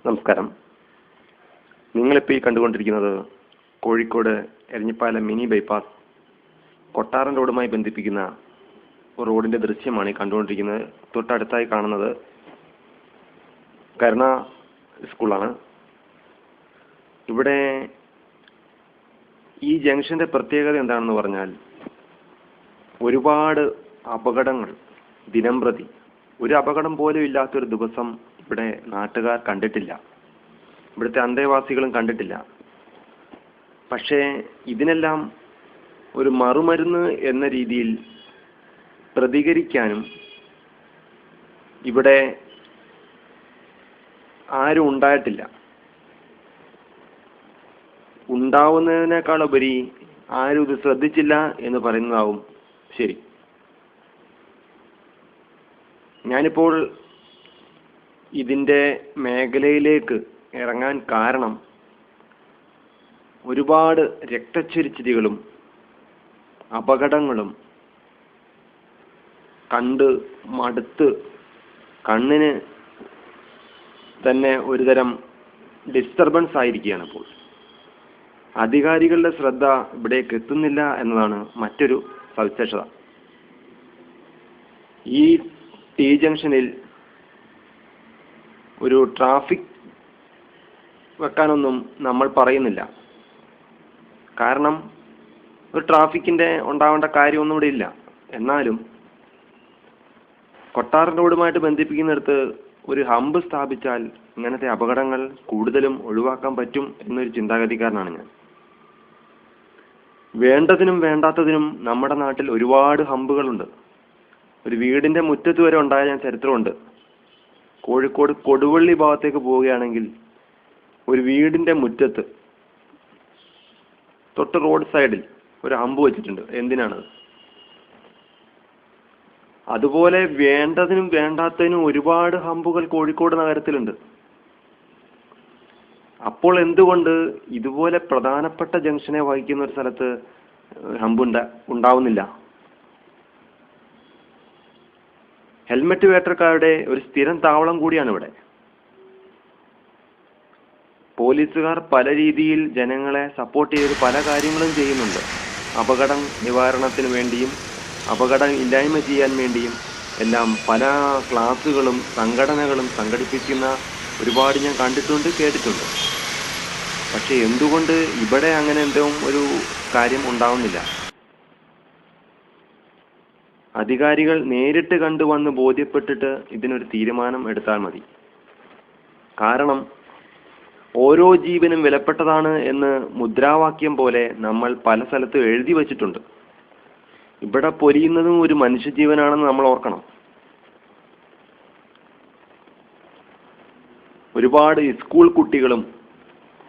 നമസ്കാരം. നിങ്ങളിപ്പോൾ ഈ കണ്ടുകൊണ്ടിരിക്കുന്നത് കോഴിക്കോട് എരഞ്ഞിപ്പാലം മിനി ബൈപ്പാസ് കൊട്ടാരൻ റോഡുമായി ബന്ധിപ്പിക്കുന്ന റോഡിൻ്റെ ദൃശ്യമാണ് ഈ കണ്ടുകൊണ്ടിരിക്കുന്നത്. തൊട്ടടുത്തായി കാണുന്നത് കരുണ സ്കൂളാണ്. ഇവിടെ ഈ ജംഗ്ഷൻ്റെ പ്രത്യേകത എന്താണെന്ന് പറഞ്ഞാൽ ഒരുപാട് അപകടങ്ങൾ ദിനംപ്രതി, ഒരു അപകടം പോലും ഇല്ലാത്തൊരു ദിവസം ഇവിടെ നാട്ടുകാർ കണ്ടിട്ടില്ല, ഇവിടുത്തെ അന്തേവാസികളും കണ്ടിട്ടില്ല. പക്ഷേ ഇതിനെല്ലാം ഒരു മറുമരുന്ന് എന്ന രീതിയിൽ പ്രതികരിക്കാനും ഇവിടെ ആരും ഉണ്ടായിട്ടില്ല. ഉണ്ടാവുന്നതിനേക്കാളുപരി ആരും ഇത് ശ്രദ്ധിച്ചില്ല എന്ന് പറയുന്നതാവും ശരി. ഞാനിപ്പോൾ ഇതിൻ്റെ മേഖലയിലേക്ക് ഇറങ്ങാൻ കാരണം ഒരുപാട് രക്തച്ചൊരിച്ചിലുകളും അപകടങ്ങളും കണ്ട് മടുത്ത് കണ്ണിന് തന്നെ ഒരുതരം ഡിസ്റ്റർബൻസ് ആയിരിക്കുകയാണ്. ഇപ്പോൾ അധികാരികളുടെ ശ്രദ്ധ ഇവിടേക്ക് എത്തുന്നില്ല എന്നതാണ് മറ്റൊരു സവിശേഷത. ഈ ടി ജംഗ്ഷനിൽ ഒരു ട്രാഫിക് വെക്കാനൊന്നും നമ്മൾ പറയുന്നില്ല. കാരണം ഒരു ട്രാഫിക്കിൻ്റെ ഉണ്ടാവേണ്ട കാര്യമൊന്നും ഇവിടെ ഇല്ല. എന്നാലും കൊട്ടാരൻ റോഡുമായിട്ട് ബന്ധിപ്പിക്കുന്നിടത്ത് ഒരു ഹമ്പ് സ്ഥാപിച്ചാൽ ഇങ്ങനത്തെ അപകടങ്ങൾ കൂടുതലും ഒഴിവാക്കാൻ പറ്റും എന്നൊരു ചിന്താഗതിക്കാരനാണ് ഞാൻ. വേണ്ടതിനും വേണ്ടാത്തതിനും നമ്മുടെ നാട്ടിൽ ഒരുപാട് ഹമ്പുകളുണ്ട്. ഒരു വീടിൻ്റെ മുറ്റത്ത് വരെ ഉണ്ടായ ഞാൻ ചരിത്രമുണ്ട്. കോഴിക്കോട് കൊടുവള്ളി ഭാഗത്തേക്ക് പോവുകയാണെങ്കിൽ ഒരു വീടിൻ്റെ മുറ്റത്ത് തൊട്ട് റോഡ് സൈഡിൽ ഒരു ഹമ്പ് വെച്ചിട്ടുണ്ട്. എന്തിനാണത്? അതുപോലെ വേണ്ടതിനും വേണ്ടാത്തതിനും ഒരുപാട് ഹമ്പുകൾ കോഴിക്കോട് നഗരത്തിലുണ്ട്. അപ്പോൾ എന്തുകൊണ്ട് ഇതുപോലെ പ്രധാനപ്പെട്ട ജംഗ്ഷനെ വഹിക്കുന്ന ഒരു സ്ഥലത്ത് ഹമ്പ് ഉണ്ടാവുന്നില്ല? ഹെൽമറ്റ് വേട്ടക്കാരുടെ ഒരു സ്ഥിരം താവളം കൂടിയാണ് ഇവിടെ. പോലീസുകാർ പല രീതിയിൽ ജനങ്ങളെ സപ്പോർട്ട് ചെയ്ത് പല കാര്യങ്ങളും ചെയ്യുന്നുണ്ട്. അപകടം നിവാരണത്തിന് വേണ്ടിയും അപകടം ഇല്ലായ്മ ചെയ്യാൻ വേണ്ടിയും എല്ലാം പല ക്ലാസുകളും സംഘടനകളും സംഘടിപ്പിക്കുന്ന ഒരുപാട് ഞാൻ കണ്ടിട്ടുണ്ട്, കേട്ടിട്ടുണ്ട്. പക്ഷെ എന്തുകൊണ്ട് ഇവിടെ അങ്ങനെ എന്തെങ്കിലും ഒരു കാര്യം ഉണ്ടാവുന്നില്ല? അധികാരികൾ നേരിട്ട് കണ്ടുവന്ന് ബോധ്യപ്പെട്ടിട്ട് ഇതിനൊരു തീരുമാനം എടുത്താൽ മതി. കാരണം ഓരോ ജീവനും വിലപ്പെട്ടതാണ് എന്ന് മുദ്രാവാക്യം പോലെ നമ്മൾ പല സ്ഥലത്തും എഴുതി വച്ചിട്ടുണ്ട്. ഇവിടെ പൊലിയുന്നതും ഒരു മനുഷ്യജീവനാണെന്ന് നമ്മൾ ഓർക്കണം. ഒരുപാട് സ്കൂൾ കുട്ടികളും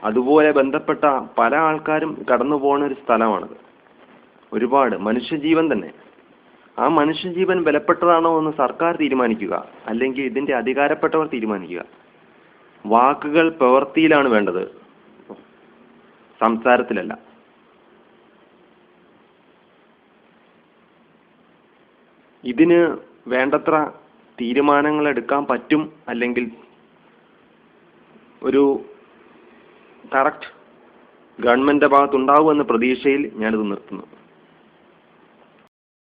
അതുപോലെ ബന്ധപ്പെട്ട പല ആൾക്കാരും കടന്നു പോകുന്ന ഒരു സ്ഥലമാണത്. ഒരുപാട് മനുഷ്യജീവൻ തന്നെ. ആ മനുഷ്യജീവൻ വിലപ്പെട്ടതാണോ എന്ന് സർക്കാർ തീരുമാനിക്കുക, അല്ലെങ്കിൽ ഇതിൻ്റെ അധികാരപ്പെട്ടവർ തീരുമാനിക്കുക. വാക്കുകൾ പ്രവൃത്തിയിലാണ് വേണ്ടത്, സംസാരത്തിലല്ല. ഇതിന് വേണ്ടത്ര തീരുമാനങ്ങൾ എടുക്കാൻ പറ്റും, അല്ലെങ്കിൽ ഒരു കറക്റ്റ് ഗവൺമെൻറ്റിൻ്റെ ഭാഗത്തുണ്ടാവുമെന്ന പ്രതീക്ഷയിൽ ഞാനിത് നിർത്തുന്നു.